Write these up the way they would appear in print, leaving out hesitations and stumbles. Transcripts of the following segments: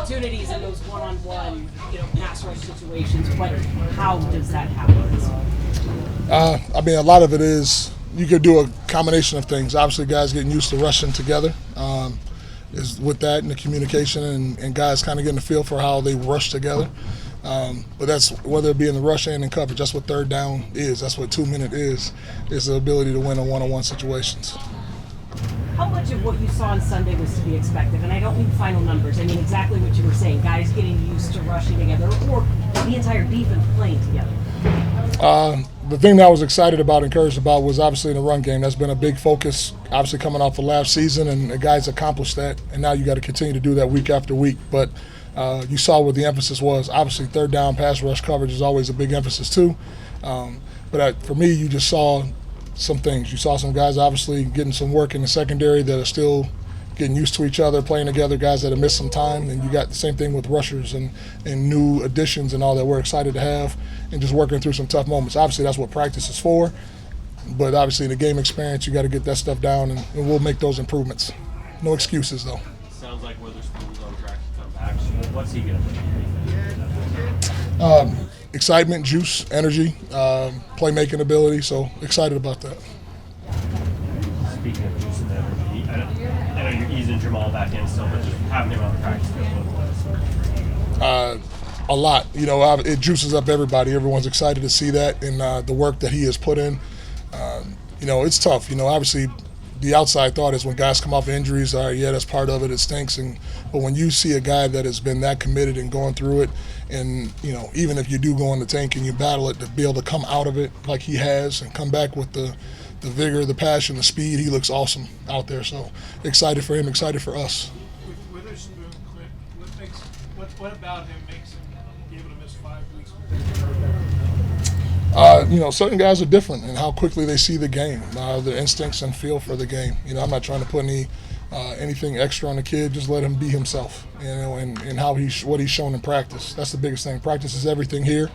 opportunities in those one-on-one, pass rush situations. But how does that happen? I mean, a lot of it is you could do a combination of things. Obviously, guys getting used to rushing together is with that and the communication and guys kind of getting a feel for how they rush together. But that's whether it be in the rush and in coverage. That's what third down is. That's what 2 minute is the ability to win in one-on-one situations. How much of what you saw on Sunday was to be expected? And I don't mean final numbers. I mean exactly what you were saying. Guys getting used to rushing together, or the entire defense playing together. The thing that I was excited about, encouraged about, was obviously in the run game. That's been a big focus, obviously coming off the last season, and the guys accomplished that. And now you got to continue to do that week after week. But you saw what the emphasis was. Obviously, third down pass rush coverage is always a big emphasis too. But for me, you just saw some things. You saw some guys obviously getting some work in the secondary that are still getting used to each other, playing together, guys that have missed some time. And you got the same thing with rushers and new additions and all that we're excited to have, and just working through some tough moments. Obviously, that's what practice is for. But obviously, in the game experience, you got to get that stuff down, and we'll make those improvements. No excuses, though. Sounds like Witherspoon's on track to come back. So what's he going to bring? Excitement, juice, energy, playmaking ability. So excited about that. Speaking of juice and energy, I know you're easing Jamal back in still, but just having him on the practice field, A lot. It juices up everybody. Everyone's excited to see that and the work that he has put in. It's tough. Obviously, the outside thought is when guys come off injuries, all right, yeah, that's part of it. It stinks. But when you see a guy that has been that committed and going through it, and even if you do go in the tank and you battle it, to be able to come out of it like he has and come back with the vigor, the passion, the speed, he looks awesome out there. So excited for him, excited for us. With Witherspoon, Clint, what about him makes him be able to miss 5 weeks? Certain guys are different in how quickly they see the game, their instincts and feel for the game. I'm not trying to put anything extra on the kid. Just let him be himself, and how what he's shown in practice. That's the biggest thing. Practice is everything here,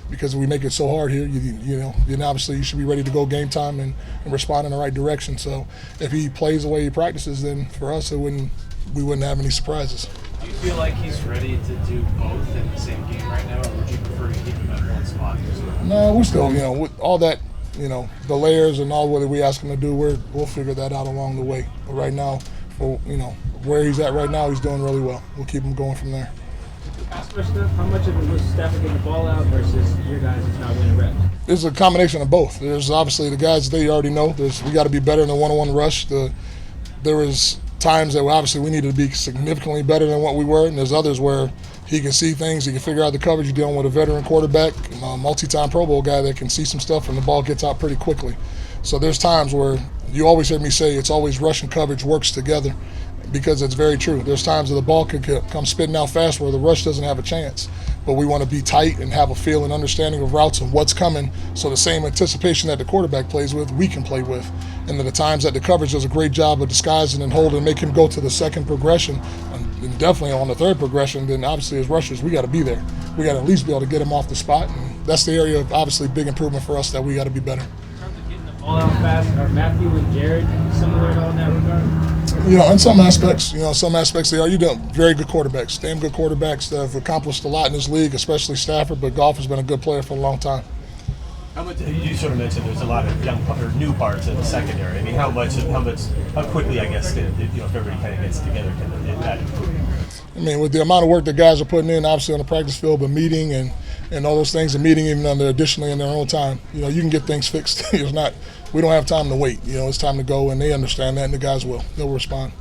because we make it so hard here. Then obviously you should be ready to go game time and respond in the right direction. So if he plays the way he practices, then for us we wouldn't have any surprises. Do you feel like he's ready to do both in the same game right now, or would you prefer to keep him at one spot? No, we're still, with all that, the layers and all what we ask him to do, we'll figure that out along the way. But right now, where he's at right now, he's doing really well. We'll keep him going from there. Pass rush stuff, how much of it was Stafford getting the ball out versus your guys is not winning reps? It's a combination of both. There's obviously the guys that you already know. We got to be better in the one-on-one rush. There was times that obviously we needed to be significantly better than what we were, and there's others where he can see things, he can figure out the coverage. You're dealing with a veteran quarterback, a multi-time Pro Bowl guy that can see some stuff, and the ball gets out pretty quickly. So there's times where you always hear me say it's always rush and coverage works together, because it's very true. There's times that the ball could come spitting out fast where the rush doesn't have a chance. But we want to be tight and have a feel and understanding of routes and what's coming, so the same anticipation that the quarterback plays with, we can play with. And then the times that the coverage does a great job of disguising and holding and make him go to the second progression, and definitely on the third progression, then obviously as rushers, we got to be there. We got to at least be able to get him off the spot. And that's the area of obviously big improvement for us that we got to be better. In terms of getting the ball out fast, are Matthew and Jared similar at all in that regard? In some aspects, they are. You know, very good quarterbacks, damn good quarterbacks that have accomplished a lot in this league, especially Stafford. But Goff has been a good player for a long time. How much you sort of mentioned there's a lot of young or new parts in the secondary. I mean, how quickly, I guess, if everybody kind of gets together, can that improve? I mean, with the amount of work the guys are putting in, obviously on the practice field, but meeting and all those things, and meeting even additionally in their own time, you can get things fixed. We don't have time to wait. It's time to go, and they understand that, and the guys they'll respond.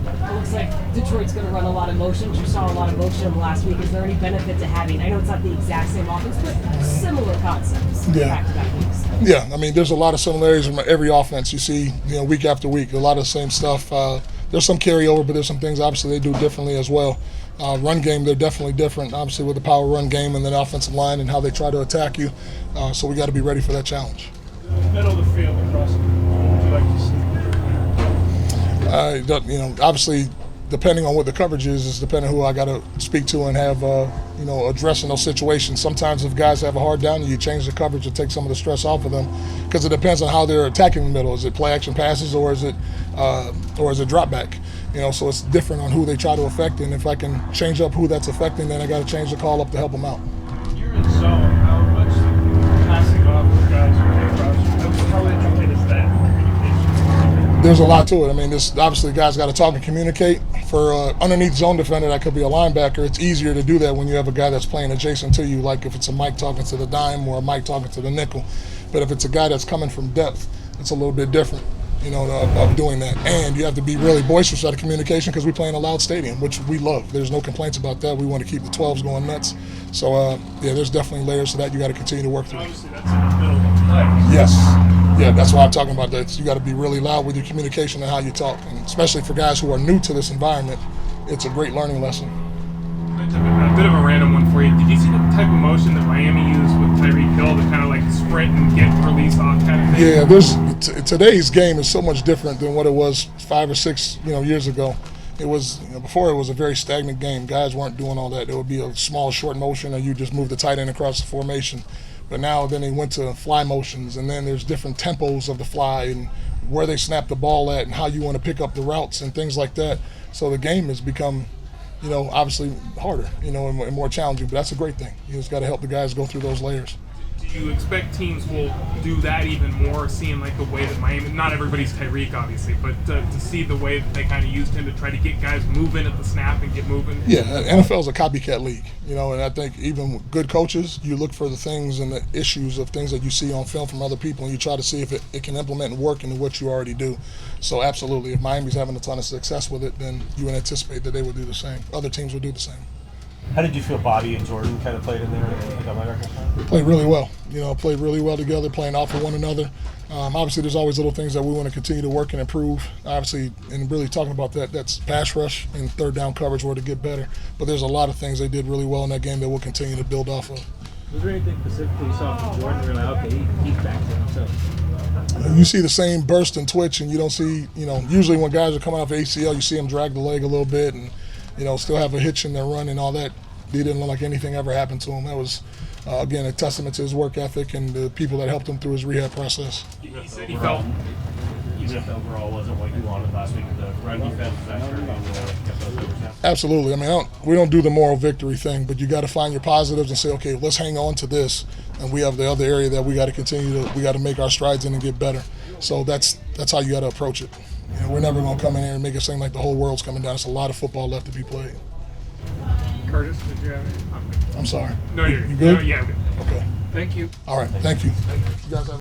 It looks like Detroit's going to run a lot of motions. You saw a lot of motion last week. Is there any benefit to having, I know it's not the exact same offense, but similar concepts back-to-back weeks? Yeah, I mean, there's a lot of similarities from every offense you see, week after week. A lot of the same stuff. There's some carryover, but there's some things obviously they do differently as well. Run game, they're definitely different, obviously with the power run game and then offensive line and how they try to attack you. So we got to be ready for that challenge. Middle of the field across, what would you like to see? Obviously, depending on what the coverage is depending on who I got to speak to and have, addressing those situations. Sometimes if guys have a hard down, you change the coverage to take some of the stress off of them, because it depends on how they're attacking the middle. Is it play action passes or is it drop back? So it's different on who they try to affect, and if I can change up who that's affecting, then I got to change the call up to help them out. You're in zone. How much passing off the guys who across you? How intricate is that communication? There's a lot to it. I mean, this obviously guys got to talk and communicate. For underneath zone defender, that could be a linebacker. It's easier to do that when you have a guy that's playing adjacent to you, like if it's a Mike talking to the dime or a Mike talking to the nickel. But if it's a guy that's coming from depth, it's a little bit different, of doing that. And you have to be really boisterous out of communication because we play in a loud stadium, which we love. There's no complaints about that. We want to keep the 12s going nuts. So, there's definitely layers to that you got to continue to work through. Obviously, that's in the middle of the play. Yes. Yeah, that's why I'm talking about that. You got to be really loud with your communication and how you talk. And especially for guys who are new to this environment, it's a great learning lesson. A bit of a random one for you. Did you see the type of motion that Miami used with Tyreek Hill to kind of like sprint and get release off kind of thing? Yeah, today's game is so much different than what it was 5 or 6 years ago. It was before it was a very stagnant game. Guys weren't doing all that. There would be a small short motion, or you just move the tight end across the formation. But now then they went to fly motions, and then there's different tempos of the fly and where they snap the ball at and how you want to pick up the routes and things like that. So the game has become, obviously harder, and more challenging. But that's a great thing. You just got to help the guys go through those layers. Do you expect teams will do that even more, seeing like the way that Miami, not everybody's Tyreek obviously, but to see the way that they kind of used him to try to get guys moving at the snap and get moving? Yeah, NFL's a copycat league, and I think even with good coaches, you look for the things and the issues of things that you see on film from other people, and you try to see if it can implement and work into what you already do. So absolutely, if Miami's having a ton of success with it, then you would anticipate that they would do the same. Other teams would do the same. How did you feel Bobby and Jordan kind of played in there? Played really well. Played really well together, playing off of one another. Obviously, there's always little things that we want to continue to work and improve. Obviously, and really talking about that's pass rush and third down coverage where to get better. But there's a lot of things they did really well in that game that we'll continue to build off of. Was there anything specifically you saw from Jordan? You're like, okay, he's back to himself. You see the same burst and twitch, and you don't see, usually when guys are coming off ACL, you see them drag the leg a little bit and, still have a hitch in their run and all that. He didn't look like anything ever happened to him. That was, again, a testament to his work ethic and the people that helped him through his rehab process. He said he felt. Even if the overall wasn't what you wanted last week, the run defense was actually kept those numbers down. Absolutely. I mean, we don't do the moral victory thing, but you got to find your positives and say, okay, let's hang on to this, and we have the other area that we got to continue to. We got to make our strides in and get better. So that's how you got to approach it. We're never going to come in here and make it seem like the whole world's coming down. It's a lot of football left to be played. Curtis, did you have any? I'm sorry. No, you're you good? No, yeah, I'm good. Okay. Thank you. All right. Thank you. You guys have